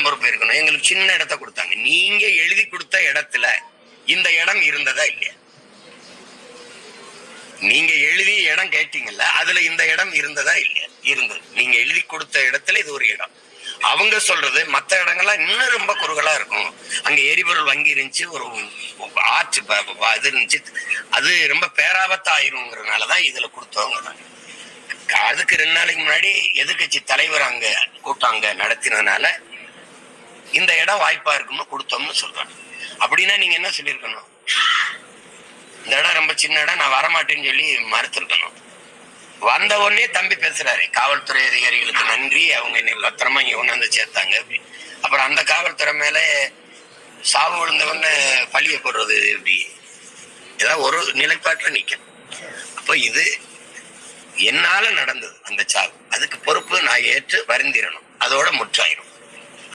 பொறுப்பு இருக்கணும். எங்களுக்கு சின்ன இடத்த கொடுத்தாங்க. நீங்க எழுதி கொடுத்த இடத்துல இந்த இடம் இருந்ததா இல்லையா? நீங்க எழுதி இடம் கேட்டீங்கல்ல, அதுல இந்த இடம் இருந்ததா இல்லையா? இருந்தது. நீங்க எழுதி கொடுத்த இடத்துல இது ஒரு இடம். அவங்க சொல்றது மத்த இடங்கள்லாம் இன்னும் ரொம்ப குறுகலா இருக்கும். அங்க எரிபொருள் வங்கி இருந்துச்சு, ஒரு ஆற்று இது இருந்துச்சு, அது ரொம்ப பேராபத்தா ஆயிருங்கிறதுனாலதான் இதுல கொடுத்தவங்க. அதுக்கு 2 நாளைக்கு முன்னாடி எதிர்கட்சி தலைவர் அங்க கூட்டம் அங்க நடத்தினதுனால இந்த இடம் வாய்ப்பா இருக்குன்னு கொடுத்தோம்னு சொல்றாங்க. அப்படின்னா நீங்க என்ன சொல்லியிருக்கணும்? இந்த இடம் ரொம்ப சின்ன இடம், நான் வரமாட்டேன்னு சொல்லி மறுத்திருக்கணும். வந்த உடனே தம்பி பேசுறாரு, காவல்துறை அதிகாரிகளுக்கு நன்றி, அவங்க என்னை பத்திரமா இங்க கொண்டாந்து சேர்த்தாங்க அப்படின்னு. அப்புறம் அந்த காவல்துறை மேல சாவு விழுந்தவன்னு பழிய போடுறது எப்படி? ஏதாவது ஒரு நிலைப்பாட்டுல நிக்கணும். அப்ப இது என்னால நடந்தது அந்த சாவு, அதுக்கு பொறுப்பு நான் ஏற்று வருந்திரணும், அதோட முற்றாயிரும்.